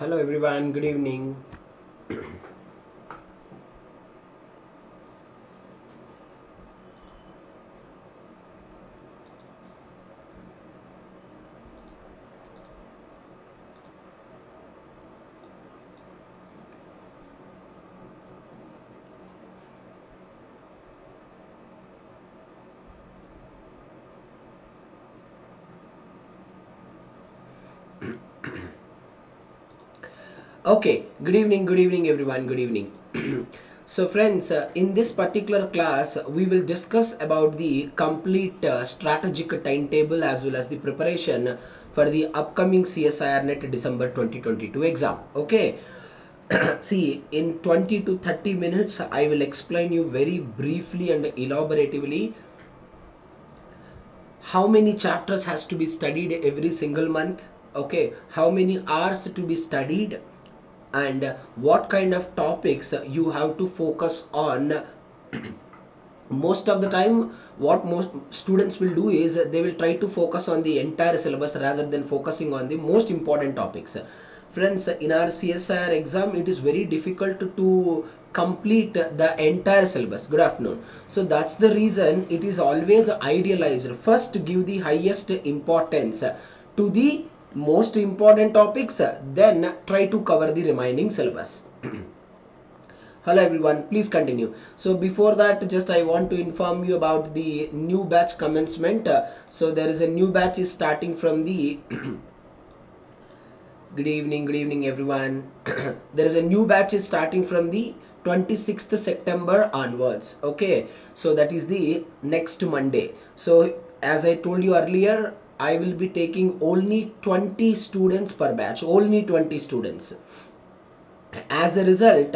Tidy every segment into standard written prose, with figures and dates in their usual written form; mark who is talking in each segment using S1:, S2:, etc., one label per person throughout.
S1: Hello everyone, good evening. Okay, good evening everyone, good evening. So friends, in this particular class, we will discuss about the complete strategic timetable as well as the preparation for the upcoming CSIR NET December 2022 exam. Okay. See, in 20 to 30 minutes, I will explain you very briefly and elaboratively how many chapters has to be studied every single month, okay, how many hours to be studied, and what kind of topics you have to focus on. Most of the time what most students will do is they will try to focus on the entire syllabus rather than focusing on the most important topics. Friends, in our CSIR exam it is very difficult to complete the entire syllabus. Good afternoon. So that's the reason it is always idealized first to give the highest importance to the most important topics, then try to cover the remaining syllabus. Hello everyone, please continue. So before that, just I want to inform you about the new batch commencement. So there is a new batch is starting from the good evening everyone. There is a new batch is starting from the 26th September onwards. Okay, so that is the next Monday. So as I told you earlier, I will be taking only 20 students per batch, only 20 students. As a result,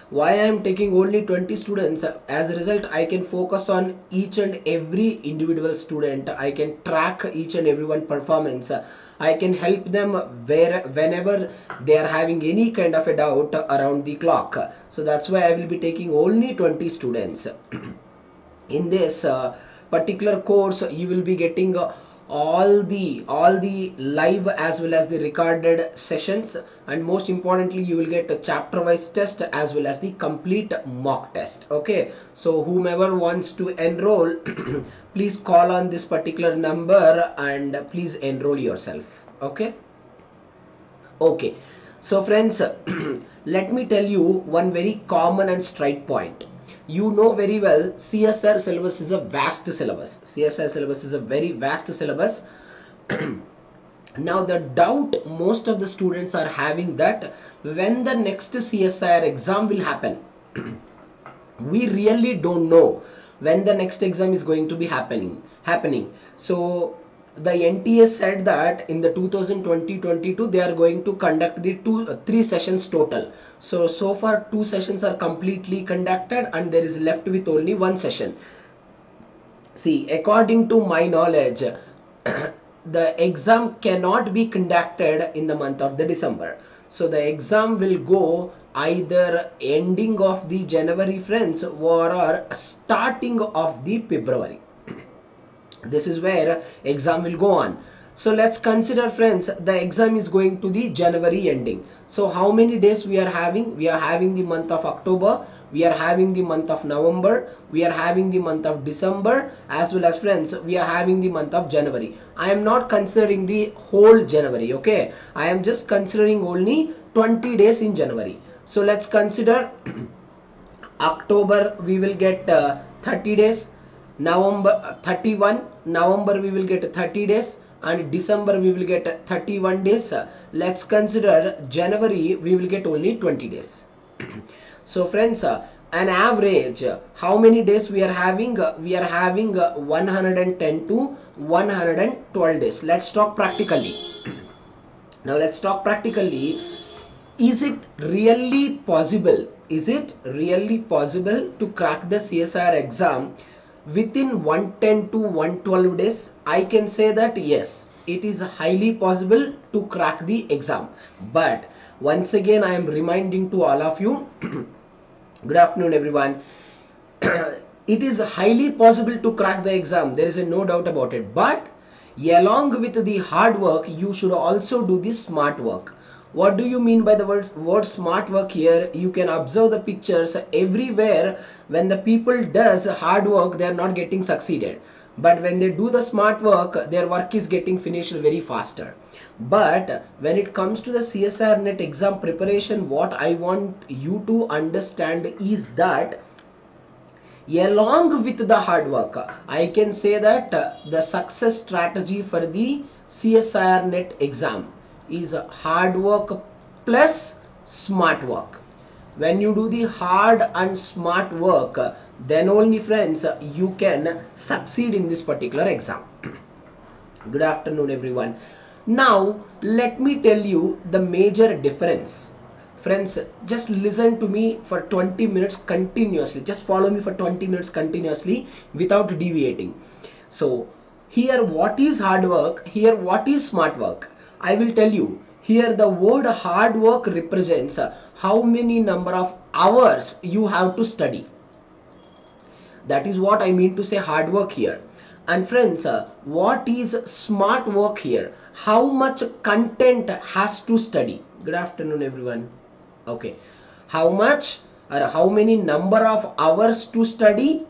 S1: why I am taking only 20 students, as a result I can focus on each and every individual student. I can track each and everyone performance. I can help them whenever they are having any kind of a doubt around the clock. So that's why I will be taking only 20 students. In this particular course you will be getting all the live as well as the recorded sessions, and most importantly you will get a chapter wise test as well as the complete mock test. Okay, so whomever wants to enroll please call on this particular number and please enroll yourself. Okay. Okay, so friends, let me tell you one very common and straight point. You know very well CSR syllabus is a vast syllabus. CSR syllabus is a very vast syllabus. Now the doubt most of the students are having that when the next CSIR exam will happen. We really don't know when the next exam is going to be happening. So the NTA said that in the 2020-22 they are going to conduct the three sessions total. So far 2 sessions are completely conducted and there is left with only 1 session. See, according to my knowledge, the exam cannot be conducted in the month of the December. So the exam will go either ending of the January, friends, or starting of the February. This is where exam will go on. So let's consider, friends, the exam is going to the January ending. So how many days we are having? We are having the month of October, we are having the month of November, we are having the month of December, as well as, friends, we are having the month of January. I am not considering the whole January. Okay, I am just considering only 20 days in January. So let's consider October we will get 30 days, November 31, November we will get 30 days, and December we will get 31 days. Let's consider January we will get only 20 days. So friends, an average, how many days we are having? We are having 110 to 112 days. Let's talk practically. Now let's talk practically. Is it really possible? Is it really possible to crack the CSIR exam within 110 to 112 days? I can say that yes, it is highly possible to crack the exam. But once again I am reminding to all of you good afternoon everyone. It is highly possible to crack the exam, there is no doubt about it, but along with the hard work you should also do the smart work. What do you mean by the word smart work here? You can observe the pictures everywhere. When the people does hard work, they are not getting succeeded, but when they do the smart work, their work is getting finished very faster. But when it comes to the CSIR net exam preparation, what I want you to understand is that along with the hard work, I can say that the success strategy for the CSIR net exam is hard work plus smart work. When you do the hard and smart work, then only friends you can succeed in this particular exam. Good afternoon everyone. Now let me tell you the major difference. Friends, just listen to me for 20 minutes continuously. Just follow me for 20 minutes continuously without deviating. So here what is hard work, here what is smart work, I will tell you. Here the word hard work represents how many number of hours you have to study. That is what I mean to say hard work here. And friends, what is smart work here? How much content has to study? Good afternoon everyone. Okay, how much or how many number of hours to study,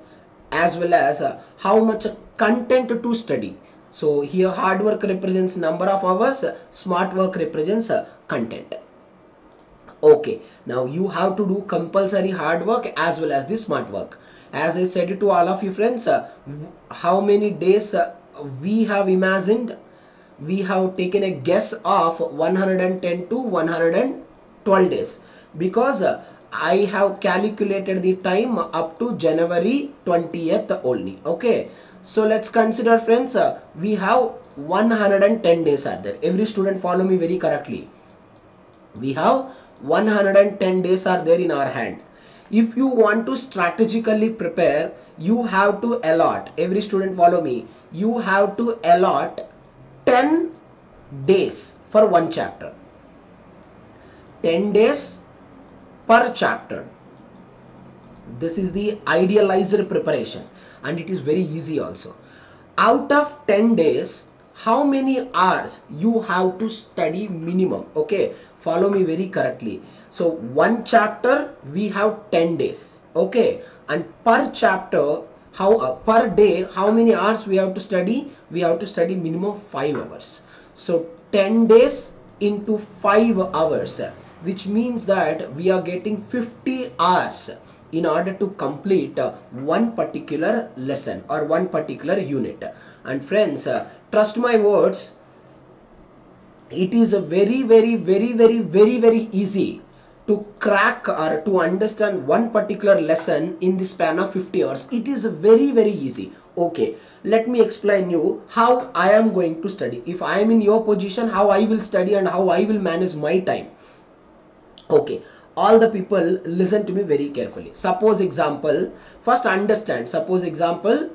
S1: as well as how much content to study. So here hard work represents number of hours, smart work represents content. Okay, now you have to do compulsory hard work as well as the smart work. As I said to all of you friends, how many days we have imagined? We have taken a guess of 110 to 112 days, because I have calculated the time up to January 20th only. Okay, so let's consider friends, we have 110 days are there. Every student follow me very correctly. We have 110 days are there in our hand. If you want to strategically prepare, you have to allot, every student follow me, you have to allot 10 days for one chapter. 10 days per chapter. This is the idealized preparation, and it is very easy also. Out of 10 days, how many hours you have to study minimum? Okay, follow me very correctly. So one chapter we have 10 days. Okay, and per chapter, how per day, how many hours we have to study? We have to study minimum 5 hours. So 10 days into 5 hours, which means that we are getting 50 hours in order to complete one particular lesson or one particular unit. And friends, trust my words, it is a very easy to crack or to understand one particular lesson in the span of 50 hours. It is very easy. Okay, let me explain you how I am going to study. If I am in your position, how I will study and how I will manage my time. Okay, all the people listen to me very carefully. Suppose example, first understand, suppose example,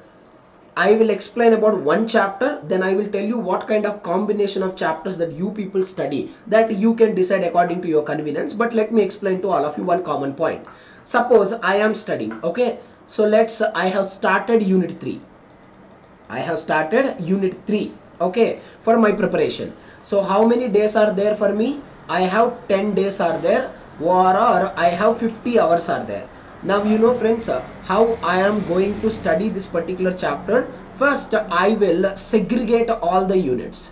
S1: I will explain about one chapter, then I will tell you what kind of combination of chapters that you people study, that you can decide according to your convenience. But let me explain to all of you one common point. Suppose I am studying, okay, so I have started unit 3. I have started unit 3, okay, for my preparation. So how many days are there for me? I have 10 days are there, or I have 50 hours are there. Now you know friends, how I am going to study this particular chapter. First I will segregate all the units.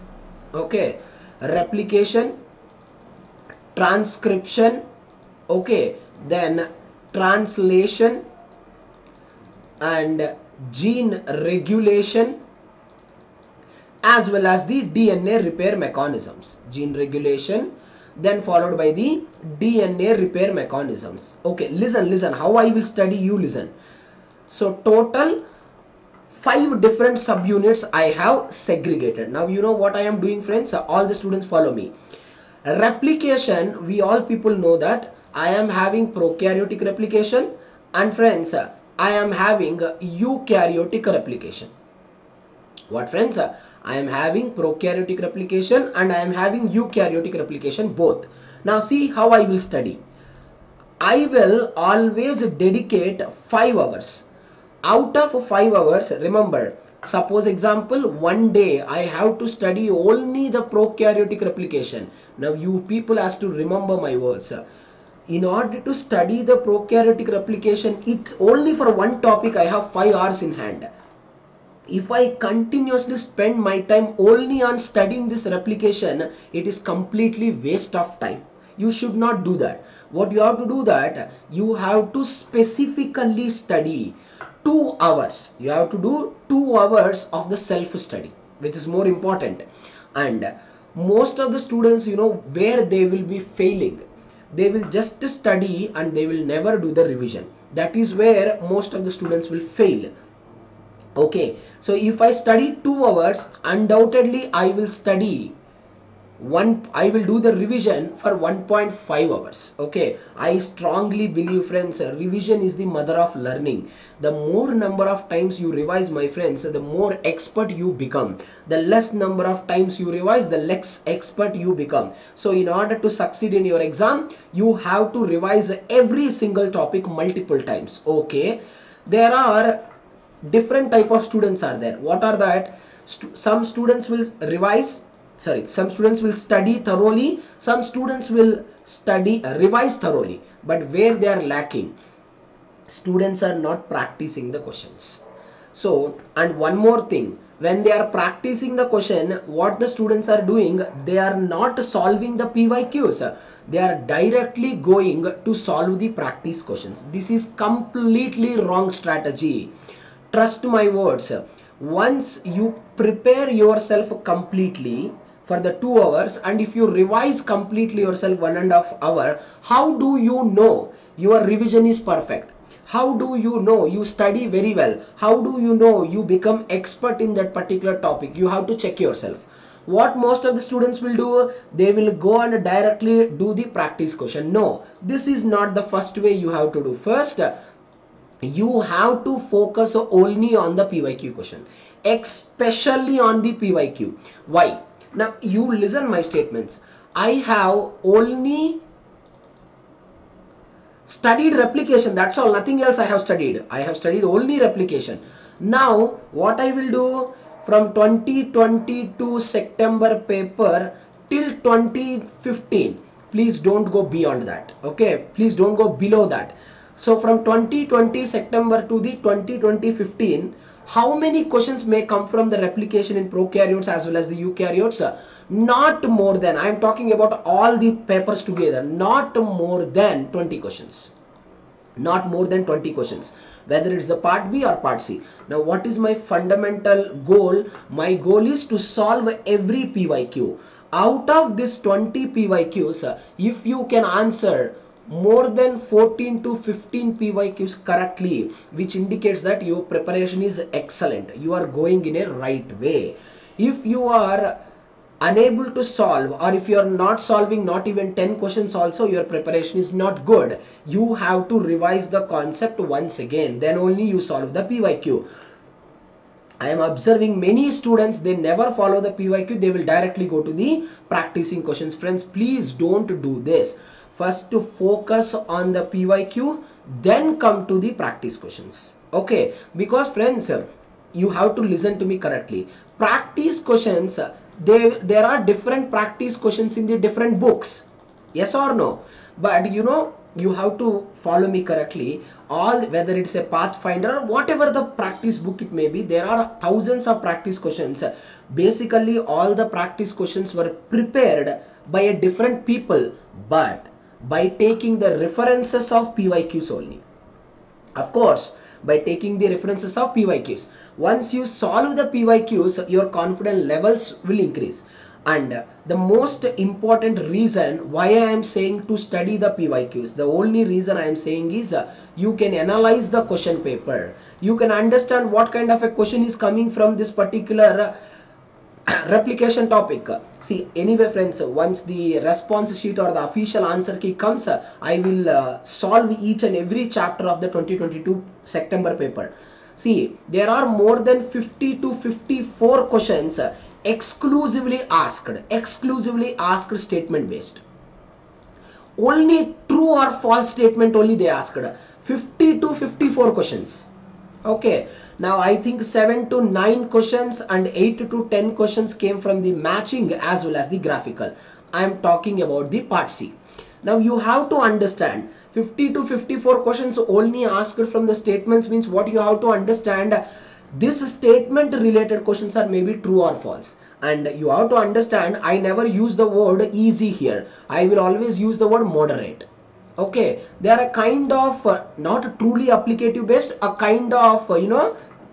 S1: Okay, replication, transcription, okay, then translation and gene regulation, as well as the DNA repair mechanisms. Gene regulation, then followed by the DNA repair mechanisms. Okay, listen how I will study, you listen. So total 5 different subunits I have segregated. Now you know what I am doing friends, all the students follow me. Replication, we all people know that I am having prokaryotic replication, and friends, I am having eukaryotic replication. What friends? I am having prokaryotic replication and I am having eukaryotic replication both. Now see how I will study. I will always dedicate 5 hours. Out of 5 hours, remember, Suppose example, one day I have to study only the prokaryotic replication. Now you people has to remember my words. In order to study the prokaryotic replication, it's only for one topic I have 5 hours in hand. If I continuously spend my time only on studying this replication, it is completely waste of time. You should not do that. What you have to do, that you have to specifically study 2 hours. You have to do 2 hours of the self study, which is more important. And most of the students, where they will be failing, they will just study and they will never do the revision. That is where most of the students will fail. Okay, so if I study 2 hours, undoubtedly I will do the revision for 1.5 hours. Okay, I strongly believe, friends, revision is the mother of learning. The more number of times you revise, my friends, the more expert you become. The less number of times you revise, the less expert you become. So in order to succeed in your exam, you have to revise every single topic multiple times. Okay, there are different type of students are there. What are that? Some students will some students will study thoroughly, some students will revise thoroughly, but where they are lacking, students are not practicing the questions. So, and one more thing, when they are practicing the question, what the students are doing, they are not solving the PYQs, they are directly going to solve the practice questions. This is completely wrong strategy. Trust my words. Once you prepare yourself completely for the 2 hours, and if you revise completely yourself 1.5 hours, how do you know your revision is perfect? How do you know you study very well? How do you know you become expert in that particular topic? You have to check yourself. What most of the students will do, they will go and directly do the practice question. No, this is not the first way you have to do. First, you have to focus only on the PYQ question, especially on the PYQ. Why? Now you listen my statements. I have only studied replication, that's all, nothing else I have studied. I have studied only replication. Now what I will do, from 2022 September paper till 2015, please don't go beyond that. Okay, please don't go below that. So from 2020 September to the 2015, how many questions may come from the replication in prokaryotes as well as the eukaryotes? Not more than, I am talking about all the papers together, not more than 20 questions. Not more than 20 questions, whether it's the part B or part C. Now what is my fundamental goal? My goal is to solve every PYQ. Out of this 20 PYQs, if you can answer more than 14 to 15 PYQs correctly, which indicates that your preparation is excellent, you are going in a right way. If you are unable to solve, or if you are not solving not even 10 questions also, your preparation is not good. You have to revise the concept once again, then only you solve the PYQ. I am observing many students, they never follow the PYQ, they will directly go to the practicing questions. Friends, please don't do this. First to focus on the PYQ, then come to the practice questions. Okay, because friends, you have to listen to me correctly. Practice questions, there are different practice questions in the different books. Yes or no? But you have to follow me correctly. All, whether it's a Pathfinder or whatever the practice book it may be, there are thousands of practice questions. Basically, all the practice questions were prepared by a different people, but by taking the references of PYQs only. Of course, by taking the references of PYQs. Once you solve the PYQs, your confidence levels will increase. And the most important reason why I am saying to study the PYQs, the only reason I am saying is you can analyze the question paper. You can understand what kind of a question is coming from this particular replication topic. See, anyway friends, once the response sheet or the official answer key comes, I will solve each and every chapter of the 2022 September paper. See, there are more than 50 to 54 questions exclusively asked statement based. Only true or false statement only they asked. 50 to 54 questions. Okay, now I think 7 to 9 questions and 8 to 10 questions came from the matching as well as the graphical. I am talking about the part C. Now you have to understand 50 to 54 questions only asked from the statements, means what you have to understand, this statement related questions are maybe true or false. And you have to understand, I never use the word easy here. I will always use the word moderate. Okay, they are a kind of not truly applicative based, a kind of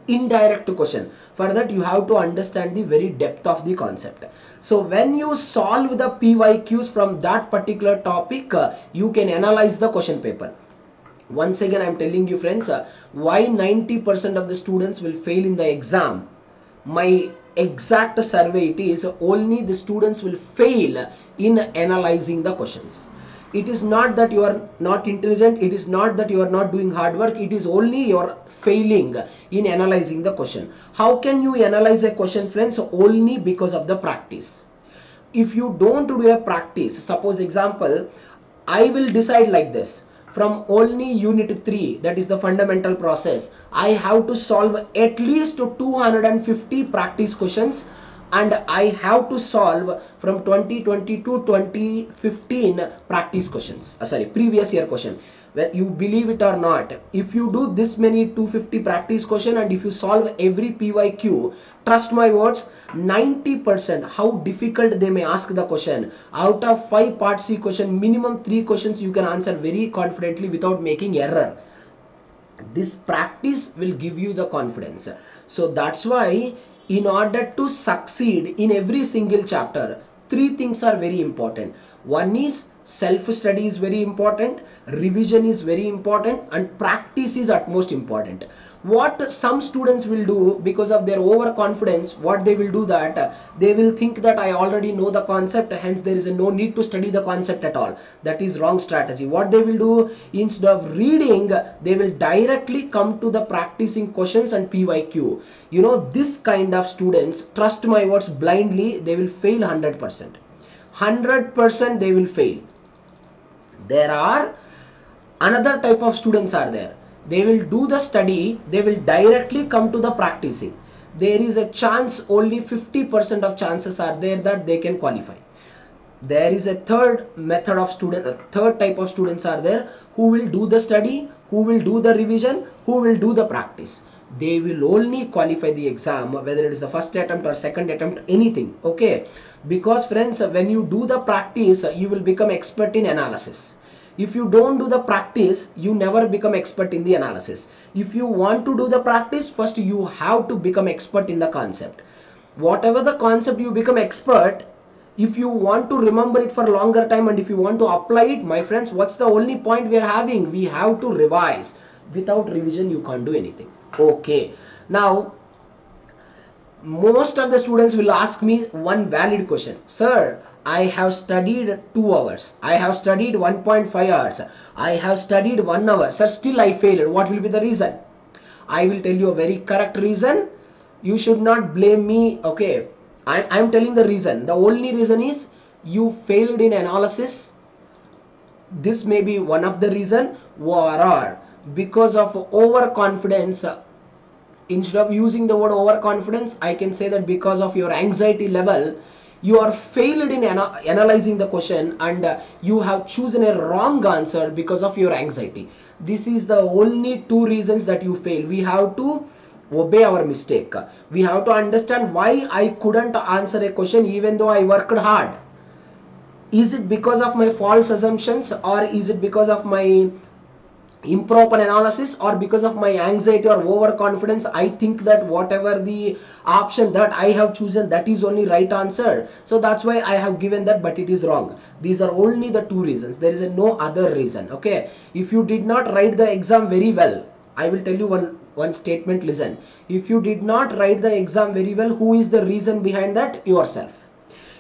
S1: indirect question. For that you have to understand the very depth of the concept. So when you solve the PYQs from that particular topic, you can analyze the question paper. Once again I am telling you friends, why 90% of the students will fail in the exam. My exact survey, it is only the students will fail in analyzing the questions. It is not that you are not intelligent, it is not that you are not doing hard work, it is only you are failing in analyzing the question. How can you analyze a question friends? Only because of the practice. If you don't do a practice, suppose example, I will decide like this, from only unit 3, that is the fundamental process, I have to solve at least 250 practice questions, and I have to solve from 2020 to 2015 practice questions, previous year question. Well, you believe it or not, if you do this many 250 practice question and if you solve every PYQ, trust my words, 90%, how difficult they may ask the question, out of 5 part C question, minimum 3 questions you can answer very confidently without making error. This practice will give you the confidence. So that's why in order to succeed in every single chapter, 3 things are very important. One is self-study is very important, revision is very important, and practice is utmost important. What some students will do, because of their overconfidence, what they will do, that they will think that I already know the concept, hence there is no need to study the concept at all. That is wrong strategy. What they will do, instead of reading, they will directly come to the practicing questions and PYQ. This kind of students, trust my words blindly, they will fail 100%. 100% they will fail. There are another type of students are there. They will do the study, they will directly come to the practicing. There is a chance, only 50% of chances are there that they can qualify. There is a third method of student, a third type of students are there, who will do the study, who will do the revision, who will do the practice. They will only qualify the exam, whether it is the first attempt or second attempt, anything. Okay, because friends, when you do the practice, you will become expert in analysis. If you don't do the practice, you never become expert in the analysis. If you want to do the practice, first you have to become expert in the concept. Whatever the concept you become expert, if you want to remember it for a longer time and if you want to apply it, my friends, what's the only point we are having? We have to revise. Without revision, you can't do anything. Okay, now most of the students will ask me one valid question. Sir, I have studied 2 hours, I have studied 1.5 hours, I have studied 1 hour, sir, still I failed. What will be the reason? I will tell you a very correct reason. You should not blame me. Okay, I am telling the reason. The only reason is you failed in analysis. This may be one of the reason, or because of overconfidence. Instead of using the word overconfidence, I can say that because of your anxiety level, you are failed in analyzing the question, and you have chosen a wrong answer because of your anxiety. This is the only 2 reasons that you fail. We have to obey our mistake. We have to understand why I couldn't answer a question even though I worked hard. Is it because of my false assumptions, or is it because of my improper analysis, or because of my anxiety or overconfidence? I think that whatever the option that I have chosen, that is only right answer, so that's why I have given that, but it is wrong. These are only the 2 reasons. There is no other reason. Okay, if you did not write the exam very well, I will tell you one statement. Listen, if you did not write the exam very well, who is the reason behind that? Yourself.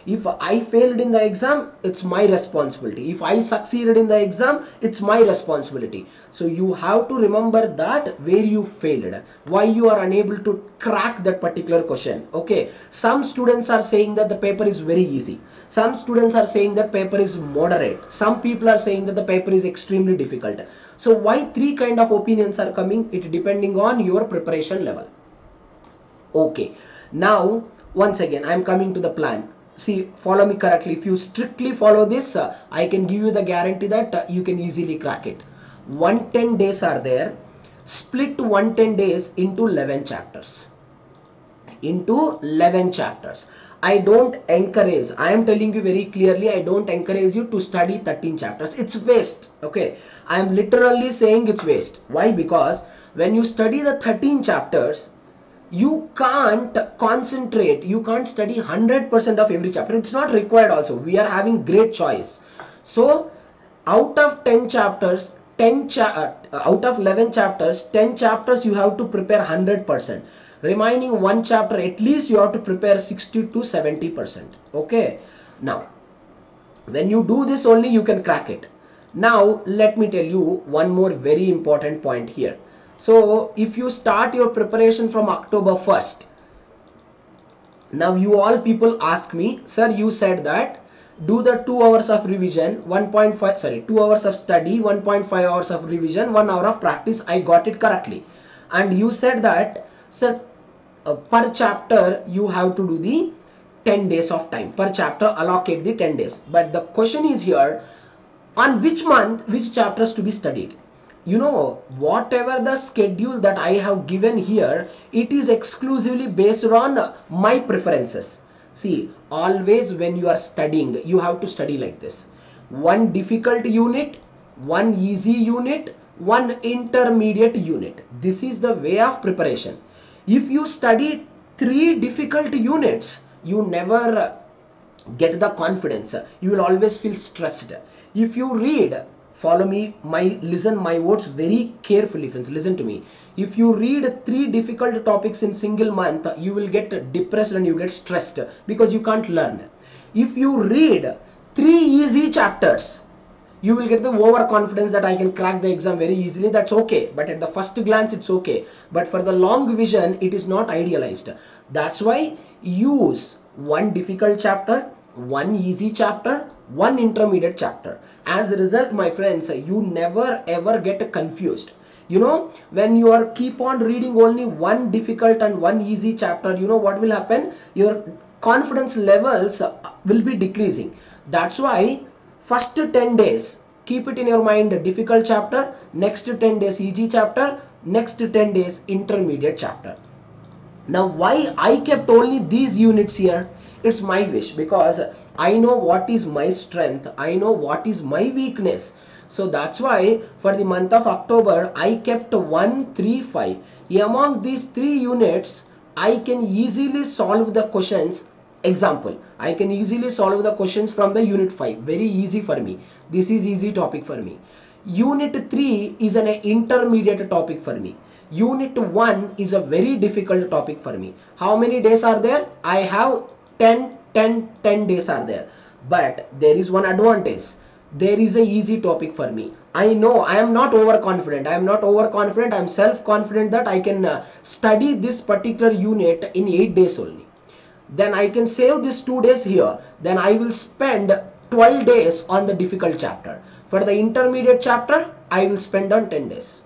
S1: If I failed in the exam, it's my responsibility. If I succeeded in the exam, it's my responsibility. So you have to remember that where you failed, why you are unable to crack that particular question. Okay, some students are saying that the paper is very easy. Some students are saying that paper is moderate. Some people are saying that the paper is extremely difficult. So why three kind of opinions are coming? It depending on your preparation level. Okay, now once again I am coming to the plan. See, follow me correctly. If you strictly follow this, I can give you the guarantee that you can easily crack it. 110 days are there. Split 110 days into 11 chapters. Into 11 chapters. I don't encourage, I am telling you very clearly, I don't encourage you to study 13 chapters. It's waste. Okay, I am literally saying it's waste. Why? Because when you study the 13 chapters, you can't concentrate, you can't study 100% of every chapter. It's not required also. We are having great choice. So out of 10 chapters, out of 11 chapters, 10 chapters you have to prepare 100%. Remaining one chapter, at least you have to prepare 60 to 70%. Okay, now when you do this only you can crack it. Now let me tell you one more very important point here. So if you start your preparation from October 1st, now you all people ask me, sir, you said that do the 2 hours of revision, 2 hours of study, 1.5 hours of revision, 1 hour of practice. I got it correctly. And you said that, sir, per chapter you have to do the 10 days of time. Per chapter allocate the 10 days. But the question is here, on which month, which chapters to be studied? You know, whatever the schedule that I have given here, it is exclusively based on my preferences. See, always when you are studying, you have to study like this. One difficult unit, one easy unit, one intermediate unit. This is the way of preparation. If you study 3 difficult units, you never get the confidence. You will always feel stressed. If you read, follow me, listen my words very carefully, friends, listen to me. If you read 3 difficult topics in single month, you will get depressed and you get stressed because you can't learn. If you read 3 easy chapters, you will get the overconfidence that I can crack the exam very easily. That's okay, but at the first glance it's okay, but for the long vision it is not idealized. That's why use one difficult chapter, one easy chapter, one intermediate chapter. As a result, my friends, you never ever get confused. You know, when you are keep on reading only one difficult and one easy chapter, you know what will happen? Your confidence levels will be decreasing. That's why first 10 days, keep it in your mind, difficult chapter, next 10 days easy chapter, next 10 days intermediate chapter. Now why I kept only these units here? It's my wish, because I know what is my strength, I know what is my weakness. So that's why for the month of October I kept 1, 3, 5. Among these 3 units I can easily solve the questions. Example, I can easily solve the questions from the unit 5. Very easy for me. This is easy topic for me. Unit 3 is an intermediate topic for me. Unit 1 is a very difficult topic for me. How many days are there? I have 10 days are there. But there is one advantage. There is a easy topic for me. I know I am not overconfident. I am self-confident that I can study this particular unit in 8 days only. Then I can save this 2 days here. Then I will spend 12 days on the difficult chapter. For the intermediate chapter, I will spend on 10 days.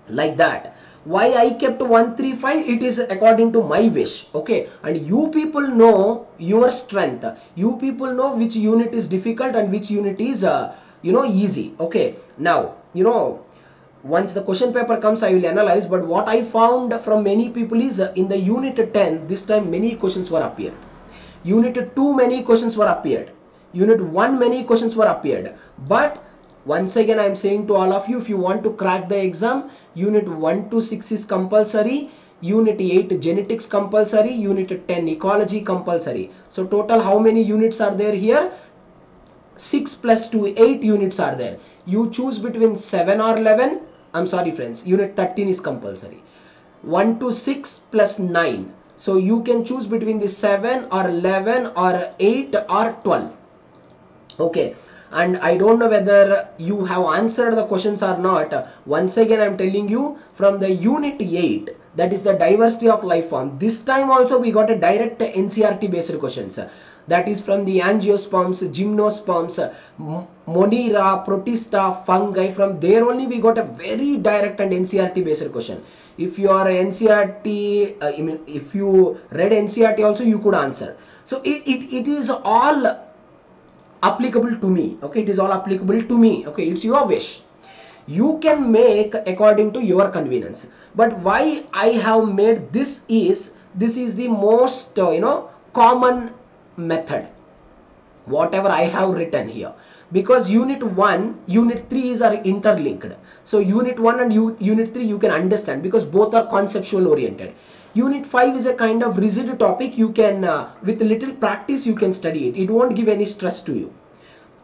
S1: Like that. Why I kept 1, 3, 5? It is according to my wish. Okay. And you people know your strength. You people know which unit is difficult and which unit is, easy. Okay. Now, once the question paper comes, I will analyze. But what I found from many people is in the unit 10, this time many questions were appeared. Unit 2, many questions were appeared. Unit 1, many questions were appeared. But once again, I am saying to all of you, if you want to crack the exam, unit 1 to 6 is compulsory. Unit 8 genetics compulsory. Unit 10 ecology compulsory. So total how many units are there here? 6 plus 2, 8 units are there. You choose between 7 or 11. I'm sorry friends, unit 13 is compulsory. 1 to 6 plus 9. So you can choose between the 7 or 11 or 8 or 12. Okay, and I don't know whether you have answered the questions or not. Once again I'm telling you, from the unit 8, that is the diversity of life form, this time also we got a direct NCERT based questions. That is from the angiosperms, gymnosperms, monera, protista, fungi. From there only we got a very direct and NCERT based question. If you are NCERT, I mean if you read NCERT also, you could answer. So it is all applicable to me. Okay, it is all applicable to me. Okay, it's your wish. You can make according to your convenience. But why I have made this is the most common method, whatever I have written here, because unit 1, unit 3 is are interlinked. So unit 1 and unit 3 you can understand because both are conceptual oriented. Unit 5 is a kind of rigid topic. You can with little practice you can study it. It won't give any stress to you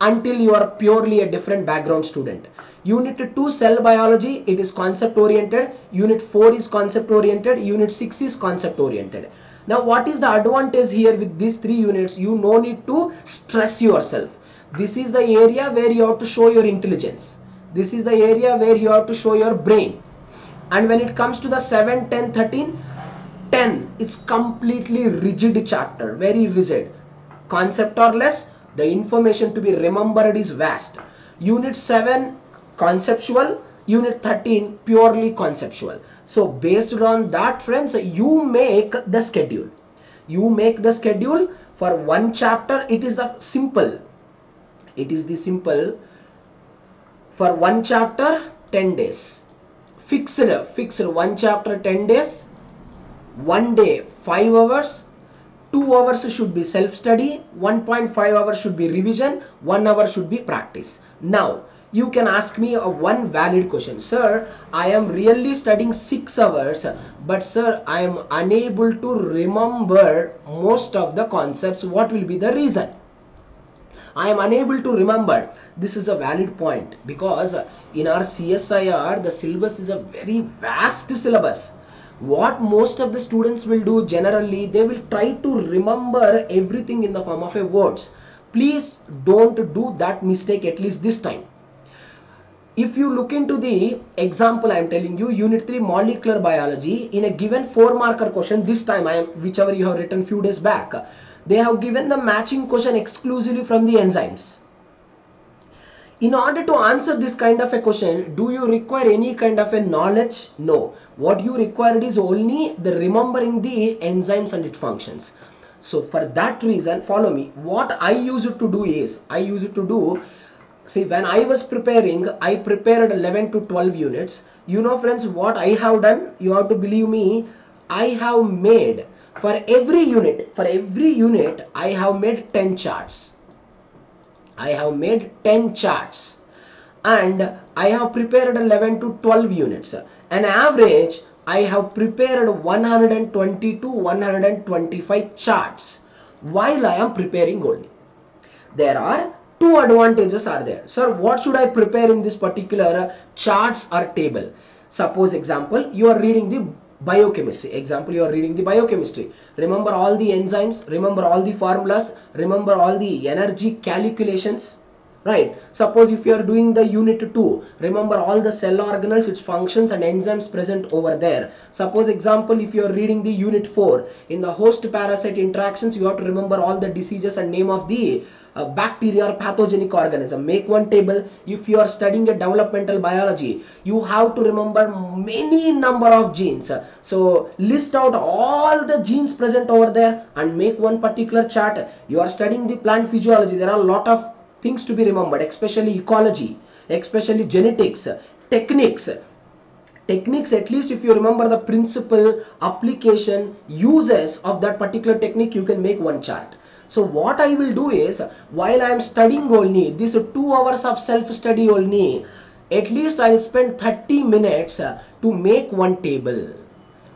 S1: until you are purely a different background student. Unit 2 cell biology, it is concept oriented. Unit 4 is concept oriented. Unit 6 is concept oriented. Now what is the advantage here with these 3 units? You no need to stress yourself. This is the area where you have to show your intelligence. This is the area where you have to show your brain. And when it comes to the 7, 10, 13, 10, it's completely rigid chapter, very rigid. Concept or less, the information to be remembered is vast. Unit 7 conceptual, unit 13 purely conceptual. So based on that, friends, you make the schedule. You make the schedule for one chapter. It is the simple. It is the simple. For one chapter, 10 days. Fixed one chapter 10 days. 1 day 5 hours. 2 hours should be self-study. 1.5 hours should be revision. 1 hour should be practice. Now you can ask me one valid question. Sir, I am really studying 6 hours, but sir, I am unable to remember most of the concepts. What will be the reason? I am unable to remember. This is a valid point, because in our CSIR, the syllabus is a very vast syllabus. What most of the students will do generally, they will try to remember everything in the form of a words. Please don't do that mistake, at least this time. If you look into the example I am telling you, unit 3 molecular biology, in a given 4-marker question, this time whichever you have written few days back, they have given the matching question exclusively from the enzymes. In order to answer this kind of a question, do you require any kind of a knowledge? No. What you required is only the remembering the enzymes and its functions. So for that reason, follow me. What I used to do is, see, when I was preparing, I prepared 11 to 12 units. You know, friends, what I have done, you have to believe me, I have made for every unit, I have made 10 charts. I have made 10 charts and I have prepared 11 to 12 units. An average, I have prepared 120 to 125 charts while I am preparing only. There are two advantages are there. Sir, what should I prepare in this particular charts or table? Suppose example, you are reading the biochemistry. Remember all the enzymes, remember all the formulas, remember all the energy calculations, right? Suppose if you are doing the unit 2, remember all the cell organelles, its functions and enzymes present over there. Suppose example, if you are reading the unit 4, in the host parasite interactions, you have to remember all the diseases and name of the bacteria or pathogenic organism. Make one table. If you are studying a developmental biology, you have to remember many number of genes. So list out all the genes present over there and make one particular chart. You are studying the plant physiology. There are a lot of things to be remembered, especially ecology, especially genetics, techniques. At least if you remember the principle, application, uses of that particular technique, you can make one chart. So what I will do is, while I am studying only, this 2 hours of self-study only, at least I will spend 30 minutes to make one table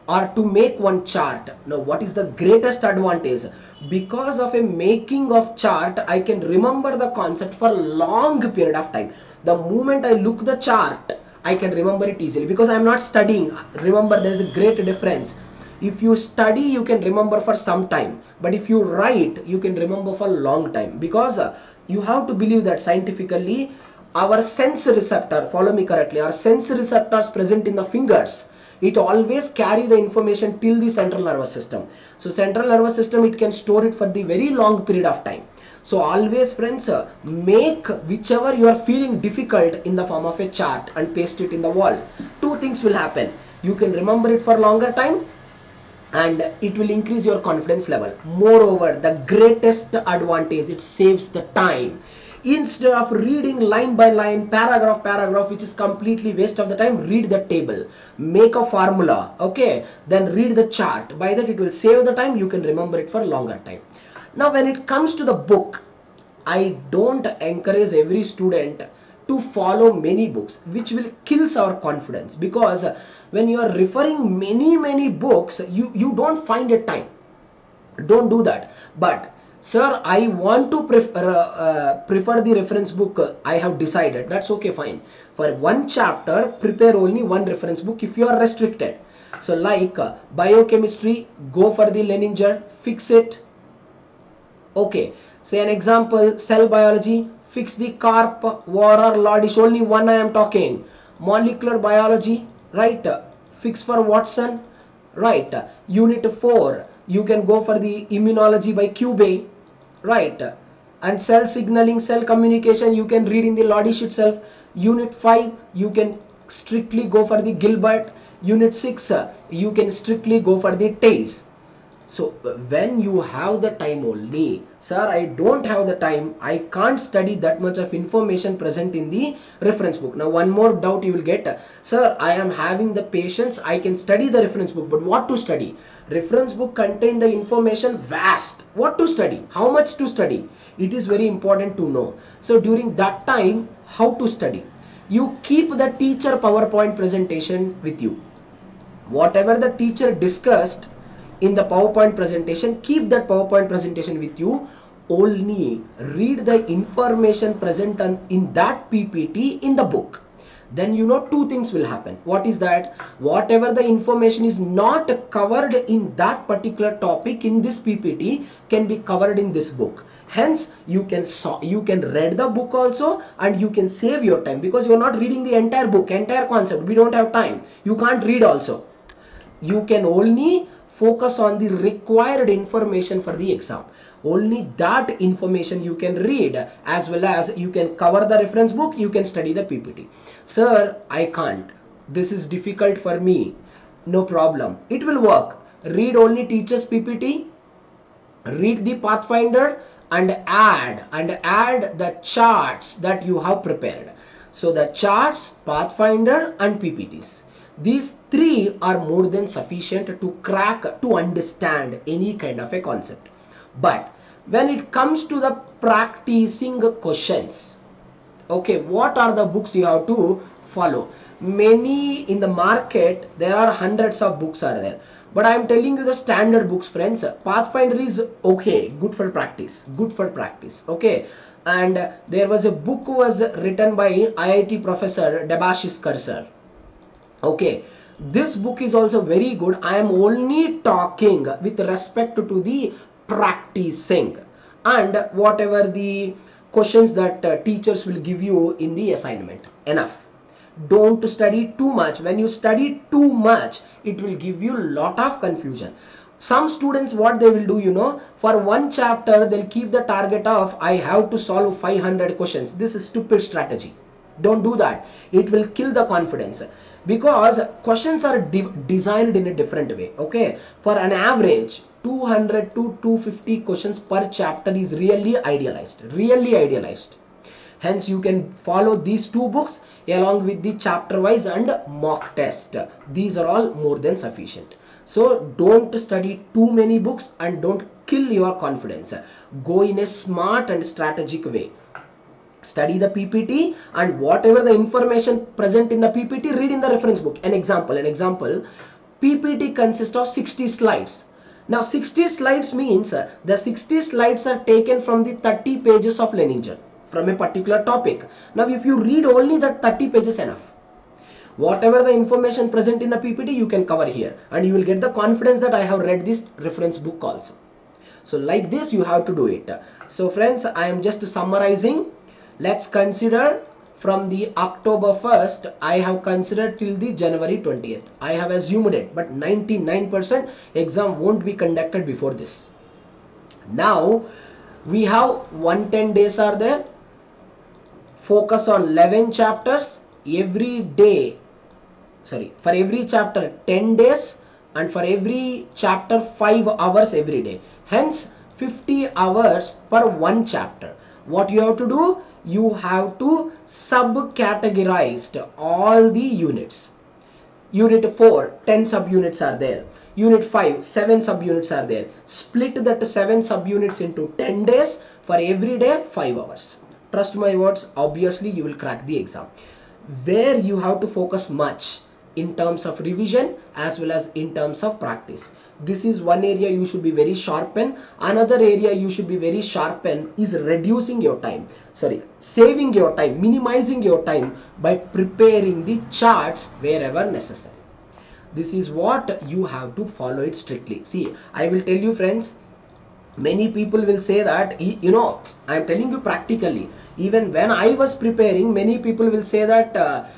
S1: or to make one chart. Now what is the greatest advantage? Because of a making of chart, I can remember the concept for a long period of time. The moment I look the chart, I can remember it easily because I am not studying. Remember, there is a great difference. If you study, you can remember for some time, but if you write, you can remember for a long time, because you have to believe that scientifically our sense receptor, follow me correctly, our sense receptors present in the fingers, it always carry the information till the central nervous system. So central nervous system, it can store it for the very long period of time. So always friends, make whichever you are feeling difficult in the form of a chart and paste it in the wall. Two things will happen. You can remember it for longer time, and it will increase your confidence level. Moreover, the greatest advantage, it saves the time. Instead of reading line by line, paragraph, which is completely waste of the time, read the table, make a formula, okay, then read the chart. By that, it will save the time, you can remember it for longer time. Now when it comes to the book, I don't encourage every student to follow many books, which will kills our confidence, because when you are referring many books, you don't find a time. Don't do that. But sir, I want to prefer the reference book, I have decided, that's okay, fine. For one chapter, prepare only one reference book if you are restricted. So like biochemistry, go for the Leninger, fix it. Okay, say an example, cell biology, fix the Karp, Warrer, Lodish, only one I am talking. Molecular biology, right, fix for Watson, right. Unit 4, you can go for the immunology by Cube, right. And cell signaling, cell communication, you can read in the Lodish itself. Unit 5, you can strictly go for the Gilbert. Unit 6, you can strictly go for the Tays. So when you have the time only, sir, I don't have the time, I can't study that much of information present in the reference book. Now one more doubt you will get, sir, I am having the patience, I can study the reference book, but what to study? Reference book contain the information vast. What to study? How much to study? It is very important to know. So during that time, how to study? You keep the teacher PowerPoint presentation with you. Whatever the teacher discussed in the PowerPoint presentation, keep that PowerPoint presentation with you. Only read the information present in that PPT in the book. Then you know two things will happen. What is that? Whatever the information is not covered in that particular topic in this PPT can be covered in this book. Hence you can read the book also, and you can save your time, because you are not reading the entire book, entire concept. We don't have time. You can't read also. You can only focus on the required information for the exam. Only that information you can read, as well as you can cover the reference book, you can study the PPT. Sir, I can't. This is difficult for me. No problem. It will work. Read only teacher's PPT, read the Pathfinder, and add the charts that you have prepared. So the charts, Pathfinder, and PPTs. These three are more than sufficient to crack, to understand any kind of a concept. But when it comes to the practicing questions, okay, what are the books you have to follow? Many in the market, there are hundreds of books are there. But I am telling you the standard books, friends. Pathfinder is okay, good for practice, okay. And there was a book was written by IIT professor Debashis Karsar. Okay, this book is also very good. I am only talking with respect to the practicing and whatever the questions that teachers will give you in the assignment. Enough. Don't study too much. When you study too much, it will give you lot of confusion. Some students, what they will do, you know, for one chapter they'll keep the target of I have to solve 500 questions. This is stupid strategy. Don't do that. It will kill the confidence, because questions are designed in a different way. Okay, for an average 200 to 250 questions per chapter is really idealized. Hence you can follow these two books along with the chapter wise and mock test. These are all more than sufficient. So don't study too many books and don't kill your confidence. Go in a smart and strategic way. Study the PPT, and whatever the information present in the PPT, read in the reference book. An example, PPT consists of 60 slides. Now 60 slides means the 60 slides are taken from the 30 pages of Leninger from a particular topic. Now if you read only that 30 pages enough. Whatever the information present in the PPT, you can cover here, and you will get the confidence that I have read this reference book also. So like this you have to do it. So friends, I am just summarizing. Let's consider from the October 1st, I have considered till the January 20th. I have assumed it, but 99% exam won't be conducted before this. Now we have 110 days are there. Focus on 11 chapters every day. Sorry, for every chapter 10 days, and for every chapter 5 hours every day. Hence 50 hours per one chapter. What you have to do? You have to sub-categorize all the units. Unit 4, 10 subunits are there. Unit 5, 7 subunits are there. Split that 7 subunits into 10 days, for every day 5 hours. Trust my words, obviously you will crack the exam. Where you have to focus much in terms of revision as well as in terms of practice. This is one area you should be very sharp in. Another area you should be very sharp in is reducing your time. Sorry, saving your time, minimizing your time by preparing the charts wherever necessary. This is what you have to follow it strictly. See, I will tell you friends, many people will say that, you know, I am telling you practically. Even when I was preparing, many people will say that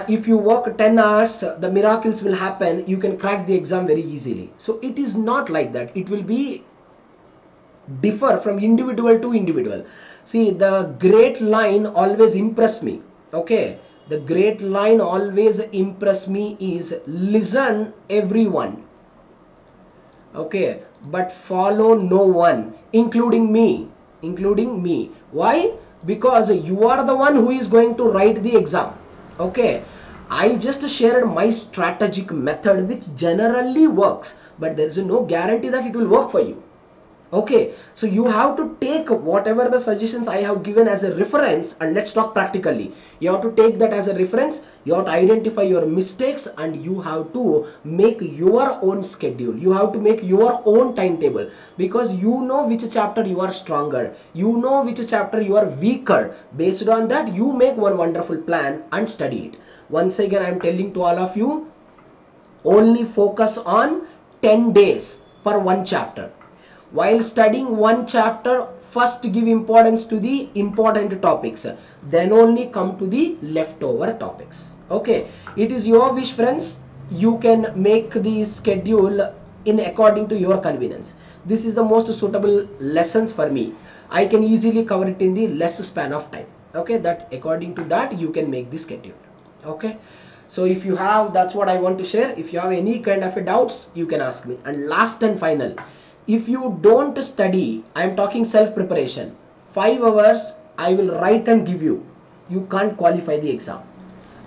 S1: if you work 10 hours, the miracles will happen, you can crack the exam very easily. So it is not like that. It will be differ from individual to individual. See, the great line always impressed me. Okay, the great line always impressed me is listen everyone, okay, but follow no one, including me. Why? Because you are the one who is going to write the exam. Okay, I just shared my strategic method which generally works, but there is no guarantee that it will work for you. Okay, so you have to take whatever the suggestions I have given as a reference, and let's talk practically. You have to take that as a reference. You have to identify your mistakes, and you have to make your own schedule. You have to make your own timetable, because you know which chapter you are stronger, you know which chapter you are weaker. Based on that, you make one wonderful plan and study it. Once again, I am telling to all of you, only focus on 10 days per one chapter. While studying one chapter, first give importance to the important topics, then only come to the leftover topics. Okay, it is your wish friends. You can make the schedule in according to your convenience. This is the most suitable lessons for me. I can easily cover it in the less span of time. Okay, that according to that you can make the schedule. Okay, so if you have, that's what I want to share. If you have any kind of a doubts, you can ask me. And last and final, if you don't study, I am talking self-preparation, 5 hours I will write and give you, you can't qualify the exam.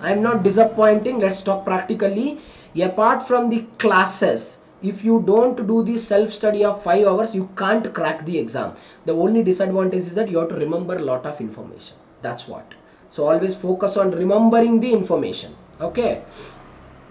S1: I am not disappointing. Let's talk practically. Apart from the classes, if you don't do the self-study of 5 hours, you can't crack the exam. The only disadvantage is that you have to remember a lot of information. That's what. So always focus on remembering the information. Okay.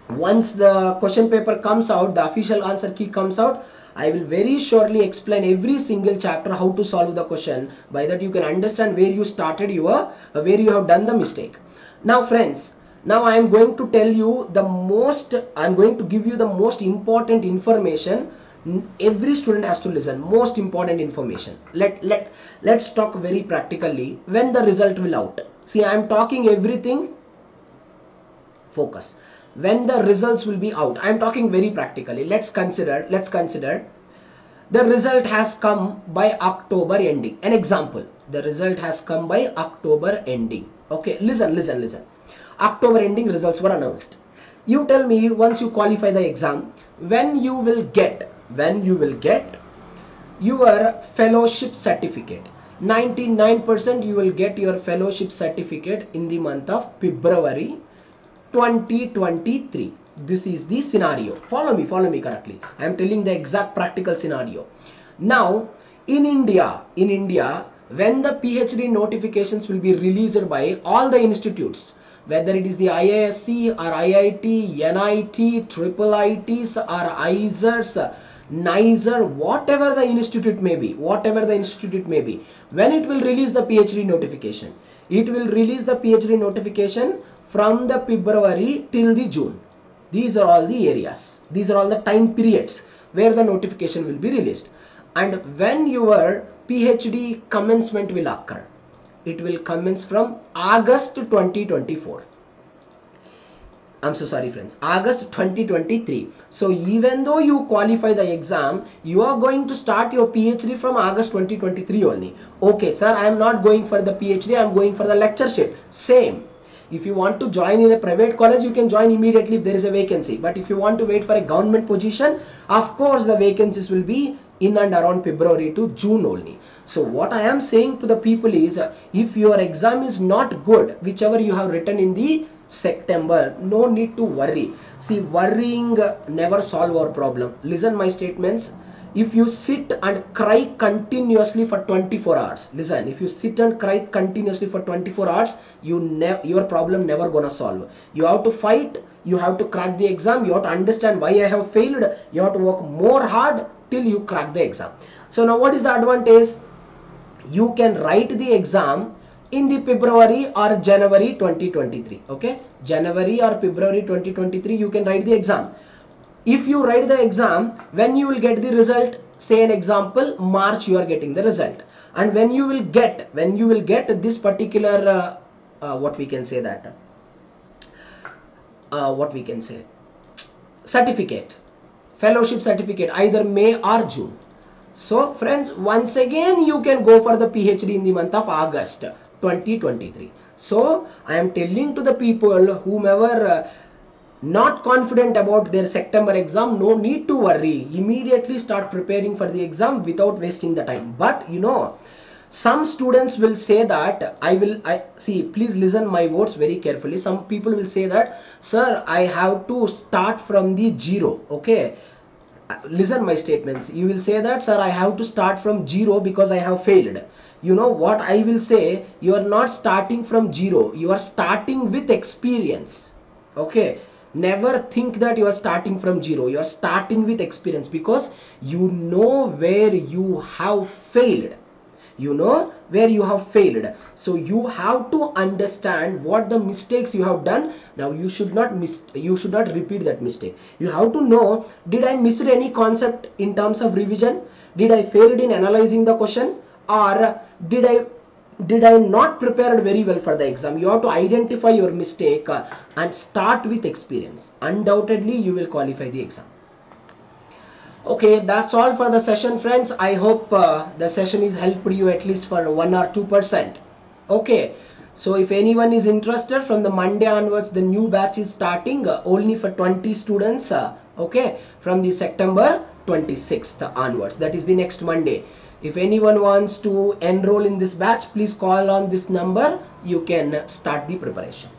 S1: Once the question paper comes out, the official answer key comes out, I will very surely explain every single chapter how to solve the question. By that you can understand where you started where you have done the mistake. Now friends, now I am going to tell you I am going to give you the most important information. Every student has to listen. Most important information. Let's talk very practically. When the result will out. See, I am talking everything. Focus. When the results will be out, I am talking very practically. Let's consider the result has come by October ending. An example, the result has come by October ending. Okay, listen. October ending results were announced. You tell me, once you qualify the exam, when you will get your fellowship certificate. 99% you will get your fellowship certificate in the month of February 2023. This is the scenario. Follow me correctly. I am telling the exact practical scenario. Now in India, when the PhD notifications will be released by all the institutes, whether it is the IISc or IIT, NIT, triple ITs or ISERs, NISER, whatever the institute may be, when it will release the PhD notification, it will release the PhD notification from the February till the June. These are all the areas. These are all the time periods where the notification will be released. And when your PhD commencement will occur, it will commence from August 2024. I'm so sorry friends, August 2023. So even though you qualify the exam, you are going to start your PhD from August 2023 only. Okay sir, I am not going for the PhD, I am going for the lectureship. Same. If you want to join in a private college, you can join immediately if there is a vacancy. But if you want to wait for a government position, of course the vacancies will be in and around February to June only. So what I am saying to the people is, if your exam is not good, whichever you have written in the September, no need to worry. See, worrying never solve our problem. Listen my statements. If you sit and cry continuously for 24 hours, listen, if you sit and cry continuously for 24 hours, your problem never gonna solve. You have to fight, you have to crack the exam, you have to understand why I have failed, you have to work more hard till you crack the exam. So now what is the advantage? You can write the exam in the February or January 2023. Okay, January or February 2023 you can write the exam. If you write the exam, when you will get the result, say an example, March you are getting the result, and when you will get this particular what we can say that certificate, fellowship certificate, either May or June. So friends, once again you can go for the PhD in the month of August 2023. So I am telling to the people, whomever not confident about their September exam, no need to worry. Immediately start preparing for the exam without wasting the time. But you know, some students will say that see, please listen my words very carefully. Some people will say that, sir, I have to start from the zero. Okay, listen my statements. You will say that, sir, I have to start from zero because I have failed. You know what I will say? You are not starting from zero, you are starting with experience. Okay, never think that you are starting from zero. You are starting with experience, because you know where you have failed. You know where you have failed. So you have to understand what the mistakes you have done. Now you should not repeat that mistake. You have to know, did I miss any concept in terms of revision? Did I failed in analyzing the question? Or did I not prepared very well for the exam? You have to identify your mistake and start with experience. Undoubtedly you will qualify the exam. Okay, that's all for the session friends. I hope the session is helped you at least for 1 or 2%. Okay, so if anyone is interested, from the Monday onwards the new batch is starting only for 20 students. Okay, from the September 26th onwards, that is the next Monday. If anyone wants to enroll in this batch, please call on this number. You can start the preparation.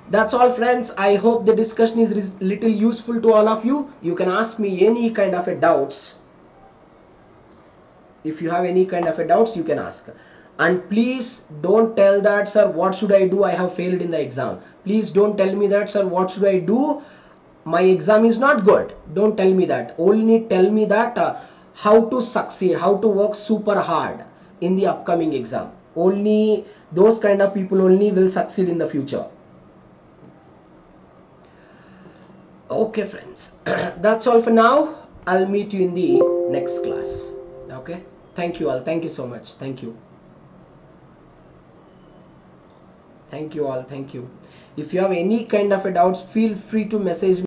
S1: That's all friends. I hope the discussion is little useful to all of you. You can ask me any kind of a doubts. If you have any kind of a doubts, you can ask. And please don't tell that, sir, what should I do? I have failed in the exam. Please don't tell me that, sir, what should I do? My exam is not good. Don't tell me that. Only tell me that how to succeed, how to work super hard in the upcoming exam. Only those kind of people only will succeed in the future. Okay friends, that's all for now. I'll meet you in the next class. Okay, thank you all. Thank you so much. Thank you. Thank you all. Thank you. If you have any kind of a doubts, feel free to message me.